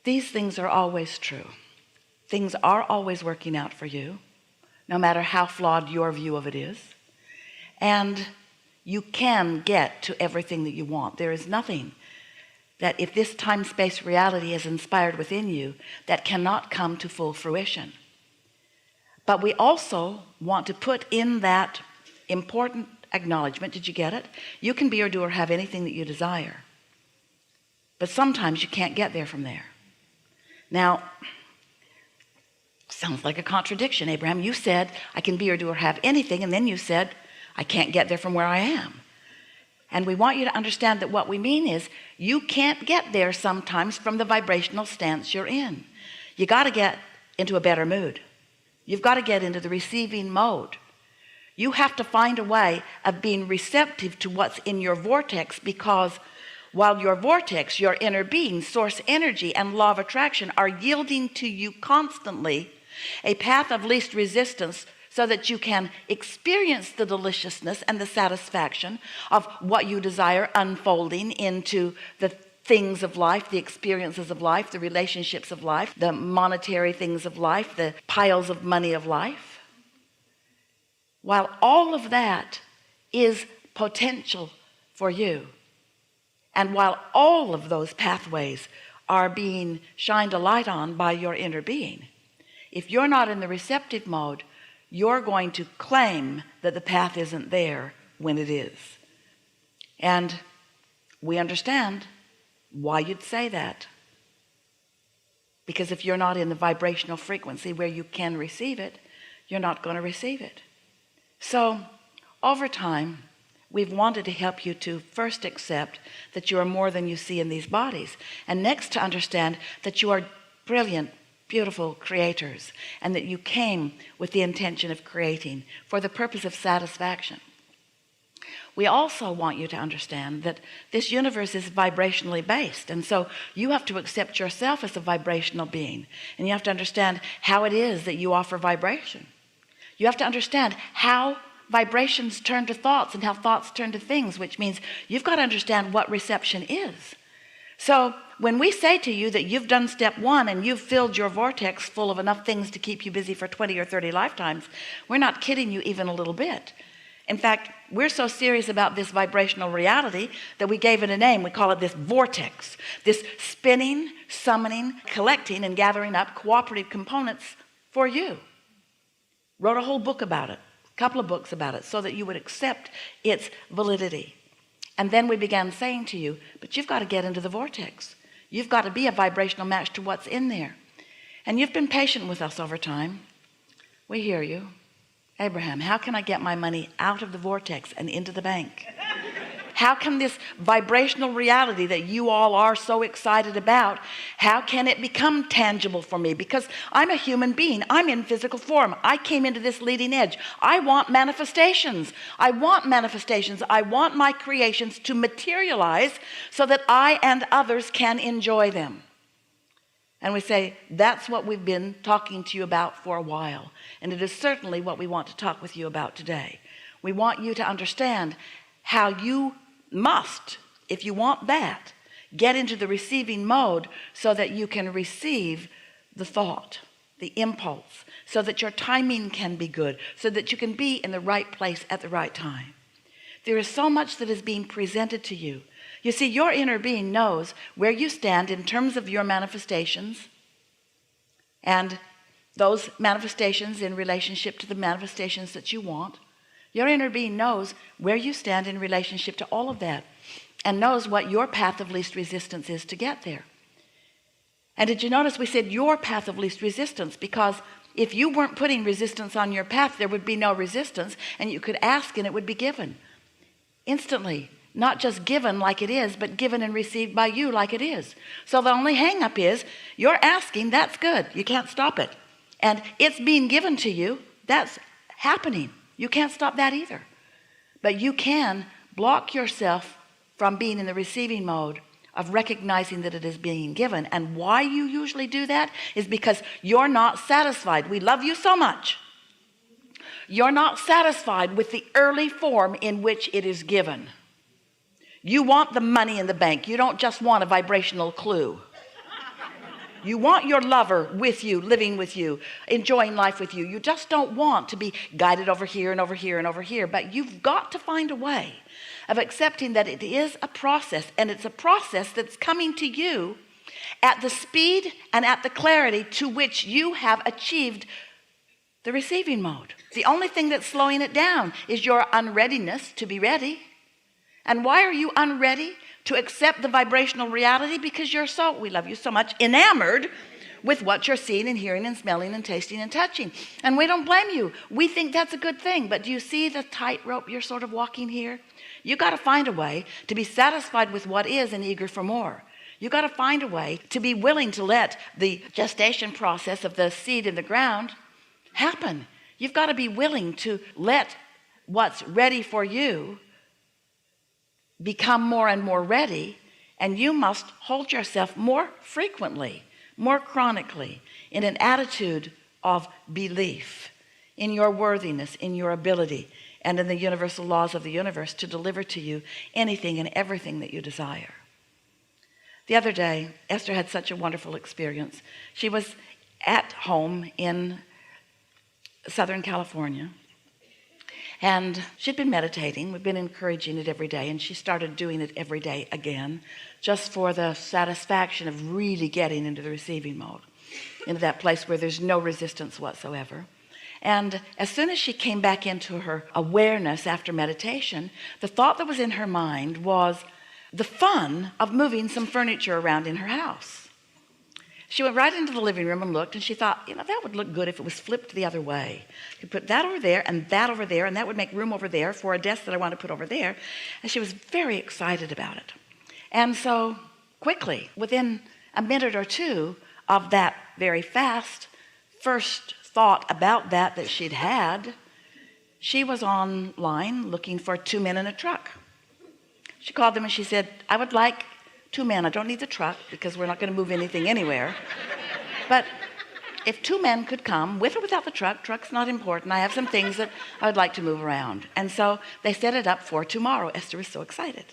These things are always true. Things are always working out for you, no matter how flawed your view of it is. And you can get to everything that you want. There is nothing that, if this time-space reality is inspired within you, that cannot come to full fruition. But we also want to put in that important acknowledgement. Did you get it? You can be or do or have anything that you desire, but sometimes you can't get there from there. Now, sounds like a contradiction, Abraham. You said I can be or do or have anything, and then you said I can't get there from where I am. And we want you to understand that what we mean is you can't get there sometimes from the vibrational stance you're in. You got to get into a better mood. You've got to get into the receiving mode. You have to find a way of being receptive to what's in your vortex, because while your vortex, your inner being, source energy, and law of attraction are yielding to you constantly a path of least resistance, so that you can experience the deliciousness and the satisfaction of what you desire unfolding into the things of life, the experiences of life, the relationships of life, the monetary things of life, the piles of money of life. While all of that is potential for you, and while all of those pathways are being shined a light on by your inner being, if you're not in the receptive mode, you're going to claim that the path isn't there when it is. And we understand why you'd say that, because if you're not in the vibrational frequency where you can receive it, you're not going to receive it. So over time, we've wanted to help you to first accept that you are more than you see in these bodies, and next to understand that you are brilliant, beautiful creators, and that you came with the intention of creating for the purpose of satisfaction. We also want you to understand that this universe is vibrationally based, and so you have to accept yourself as a vibrational being, and you have to understand how it is that you offer vibration. You have to understand how vibrations turn to thoughts and how thoughts turn to things, which means you've got to understand what reception is. So when we say to you that you've done step one and you've filled your vortex full of enough things to keep you busy for 20 or 30 lifetimes, we're not kidding you even a little bit. In fact, we're so serious about this vibrational reality that we gave it a name. We call it this vortex, this spinning, summoning, collecting, and gathering up cooperative components for you. Wrote a whole book about it, a couple of books about it, so that you would accept its validity. And then we began saying to you, but you've got to get into the vortex. You've got to be a vibrational match to what's in there. And you've been patient with us over time. We hear you. Abraham, how can I get my money out of the vortex and into the bank? How can this vibrational reality that you all are so excited about, how can it become tangible for me? Because I'm a human being. I'm in physical form. I came into this leading edge. I want manifestations. I want manifestations. I want my creations to materialize so that I and others can enjoy them. And we say, that's what we've been talking to you about for a while. And it is certainly what we want to talk with you about today. We want you to understand how you must, if you want that, get into the receiving mode so that you can receive the thought, the impulse, so that your timing can be good, so that you can be in the right place at the right time. There is so much that is being presented to you. You see, your inner being knows where you stand in terms of your manifestations, and those manifestations in relationship to the manifestations that you want. Your inner being knows where you stand in relationship to all of that, and knows what your path of least resistance is to get there. And did you notice we said your path of least resistance? Because if you weren't putting resistance on your path, there would be no resistance, and you could ask and it would be given instantly. Not just given like it is, but given and received by you like it is. So the only hang up is you're asking, that's good. You can't stop it. And it's being given to you. That's happening. You can't stop that either. But you can block yourself from being in the receiving mode of recognizing that it is being given. And why you usually do that is because you're not satisfied. We love you so much. You're not satisfied with the early form in which it is given. You want the money in the bank. You don't just want a vibrational clue. You want your lover with you, living with you, enjoying life with you. You just don't want to be guided over here and over here and over here. But you've got to find a way of accepting that it is a process, and it's a process that's coming to you at the speed and at the clarity to which you have achieved the receiving mode. The only thing that's slowing it down is your unreadiness to be ready. And why are you unready to accept the vibrational reality? Because you're so, we love you so much, enamored with what you're seeing and hearing and smelling and tasting and touching. And we don't blame you. We think that's a good thing. But do you see the tightrope you're sort of walking here? You got to find a way to be satisfied with what is and eager for more. You got to find a way to be willing to let the gestation process of the seed in the ground happen. You've got to be willing to let what's ready for you become more and more ready, and you must hold yourself more frequently, more chronically, in an attitude of belief in your worthiness, in your ability, and in the universal laws of the universe to deliver to you anything and everything that you desire. The other day, Esther had such a wonderful experience. She was at home in Southern California, and she'd been meditating. We've been encouraging it every day, and she started doing it every day again, just for the satisfaction of really getting into the receiving mode, into that place where there's no resistance whatsoever. And as soon as she came back into her awareness after meditation, the thought that was in her mind was the fun of moving some furniture around in her house. She went right into the living room and looked, and she thought, that would look good if it was flipped the other way. You could put that over there, and that would make room over there for a desk that I want to put over there. And she was very excited about it. And so quickly, within a minute or two of that very fast first thought about that she'd had, she was online looking for 2 men in a truck. She called them and she said, I would like 2 men. I don't need the truck because we're not going to move anything anywhere. But if 2 men could come with or without the truck's not important. I have some things that I would like to move around. And so they set it up for tomorrow. Esther was so excited.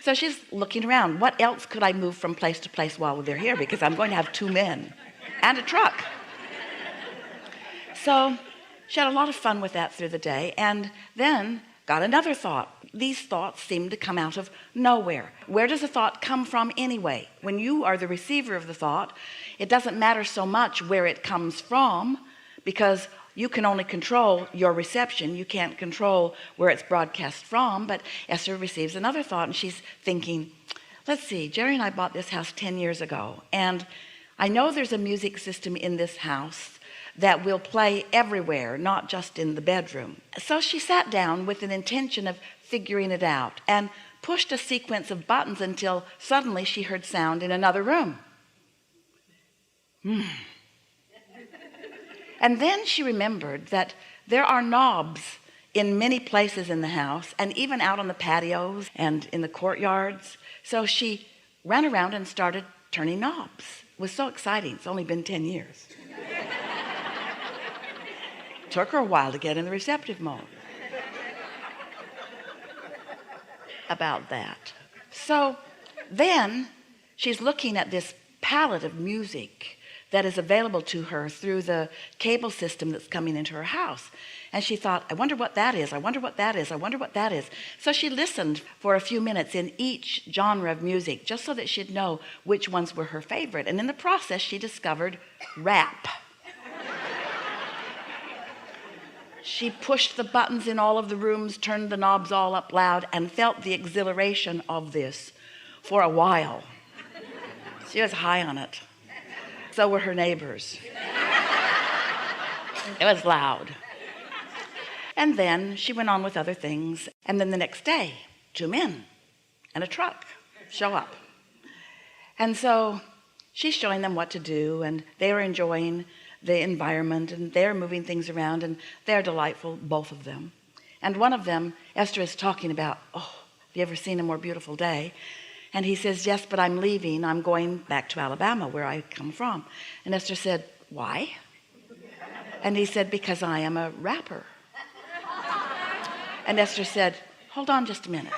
So she's looking around. What else could I move from place to place while they're here? Because I'm going to have 2 men and a truck. So she had a lot of fun with that through the day, and then got another thought. These thoughts seem to come out of nowhere. Where does a thought come from anyway? When you are the receiver of the thought, it doesn't matter so much where it comes from, because you can only control your reception. You can't control where it's broadcast from. But Esther receives another thought, and she's thinking, let's see, Jerry and I bought this house 10 years ago, and I know there's a music system in this house that will play everywhere, not just in the bedroom. So she sat down with an intention of figuring it out and pushed a sequence of buttons until suddenly she heard sound in another room. And then she remembered that there are knobs in many places in the house, and even out on the patios and in the courtyards. So she ran around and started turning knobs. It was so exciting. It's only been 10 years. Took her a while to get in the receptive mode about that. So then she's looking at this palette of music that is available to her through the cable system that's coming into her house. And she thought, I wonder what that is. I wonder what that is. I wonder what that is. So she listened for a few minutes in each genre of music, just so that she'd know which ones were her favorite. And in the process, she discovered rap. She pushed the buttons in all of the rooms, turned the knobs all up loud, and felt the exhilaration of this for a while. She was high on it. So were her neighbors. It was loud. And then she went on with other things. And then the next day, 2 men and a truck show up. And so she's showing them what to do, and they are enjoying the environment, and they're moving things around, and they're delightful, both of them. And one of them, Esther, is talking about, oh, have you ever seen a more beautiful day? And he says, yes, but I'm leaving. I'm going back to Alabama, where I come from. And Esther said, why? And he said, because I am a rapper. And Esther said, hold on just a minute.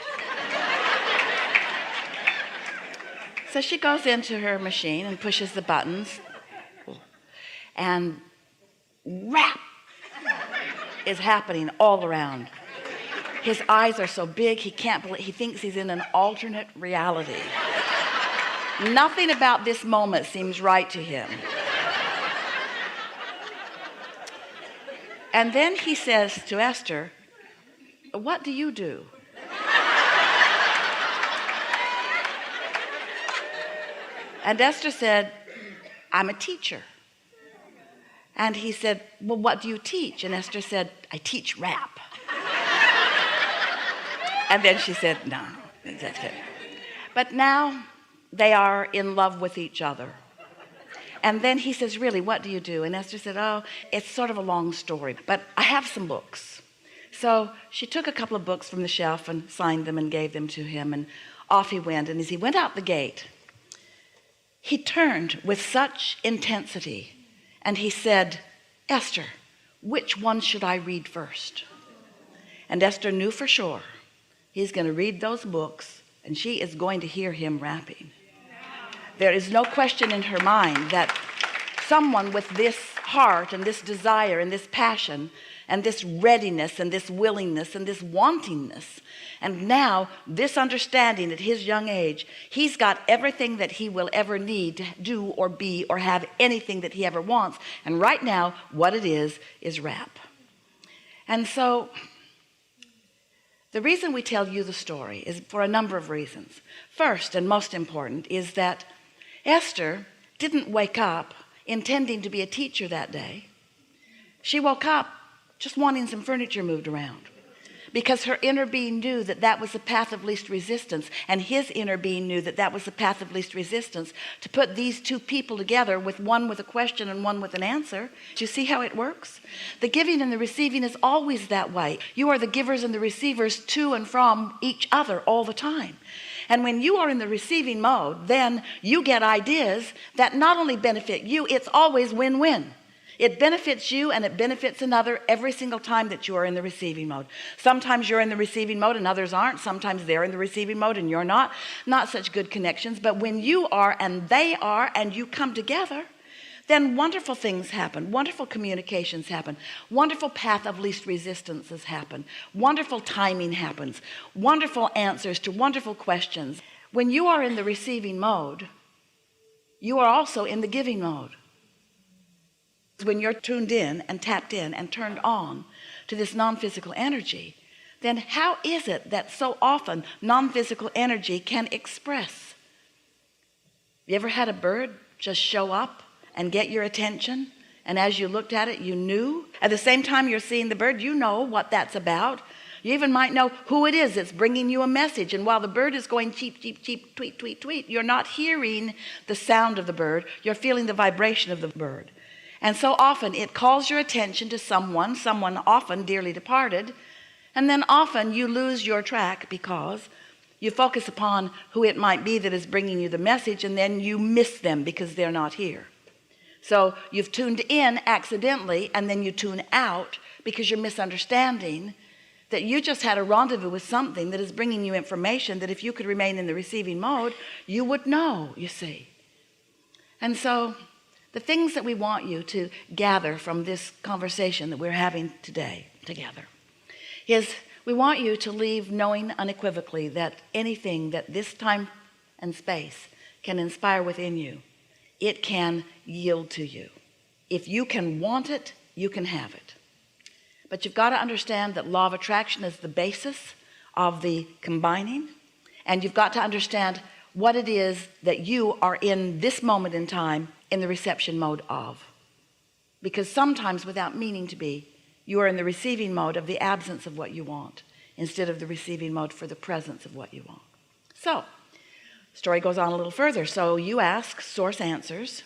So she goes into her machine and pushes the buttons, and rap is happening all around. His eyes are so big he can't believe, he thinks he's in an alternate reality. Nothing about this moment seems right to him. And then he says to Esther, what do you do? And Esther said, I'm a teacher. And he said, well, what do you teach? And Esther said, I teach rap. And then she said, no, that's it. But now they are in love with each other. And then he says, really, what do you do? And Esther said, oh, it's sort of a long story, but I have some books. So she took a couple of books from the shelf and signed them and gave them to him, and off he went. And as he went out the gate, he turned with such intensity and he said, Esther, which one should I read first? And Esther knew for sure he's going to read those books and she is going to hear him rapping. There is no question in her mind that someone with this heart and this desire and this passion and this readiness and this willingness and this wantingness, and now this understanding at his young age, he's got everything that he will ever need to do or be or have anything that he ever wants. And right now what it is rap. And so the reason we tell you the story is for a number of reasons. First and most important is that Esther didn't wake up intending to be a teacher that day. She woke up just wanting some furniture moved around, because her inner being knew that that was the path of least resistance, and his inner being knew that that was the path of least resistance, to put these two people together, with one with a question and one with an answer. Do you see how it works? The giving and the receiving is always that way. You are the givers and the receivers to and from each other all the time. And when you are in the receiving mode, then you get ideas that not only benefit you, it's always win-win. It benefits you and it benefits another every single time that you are in the receiving mode. Sometimes you're in the receiving mode and others aren't. Sometimes they're in the receiving mode and you're not. Not such good connections. But when you are and they are and you come together, then wonderful things happen. Wonderful communications happen. Wonderful path of least resistances happen. Wonderful timing happens. Wonderful answers to wonderful questions. When you are in the receiving mode, you are also in the giving mode. When you're tuned in and tapped in and turned on to this non-physical energy, then how is it that so often non-physical energy can express? You ever had a bird just show up and get your attention, and as you looked at it, you knew? At the same time you're seeing the bird, you know what that's about. You even might know who it is that's bringing you a message. And while the bird is going cheep, cheep, cheep, tweet, tweet, tweet, you're not hearing the sound of the bird. You're feeling the vibration of the bird. And so often it calls your attention to someone often dearly departed. And then often you lose your track because you focus upon who it might be that is bringing you the message, and then you miss them because they're not here. So you've tuned in accidentally, and then you tune out because you're misunderstanding that you just had a rendezvous with something that is bringing you information that if you could remain in the receiving mode, you would know, you see. And so the things that we want you to gather from this conversation that we're having today together is we want you to leave knowing unequivocally that anything that this time and space can inspire within you, it can yield to you. If you can want it, you can have it. But you've got to understand that law of attraction is the basis of the combining, and you've got to understand what it is that you are in this moment in time in the reception mode of. Because sometimes without meaning to be, you are in the receiving mode of the absence of what you want instead of the receiving mode for the presence of what you want. So the story goes on a little further. So you ask, source answers,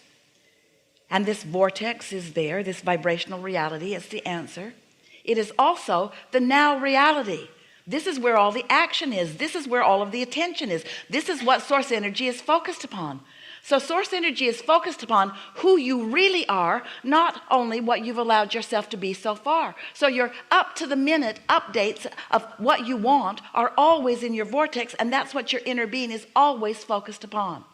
and this vortex is there, this vibrational reality is the answer. It is also the now reality. This is where all the action is. This is where all of the attention is. This is what source energy is focused upon. So source energy is focused upon who you really are, not only what you've allowed yourself to be so far. So your up to the minute updates of what you want are always in your vortex, and that's what your inner being is always focused upon.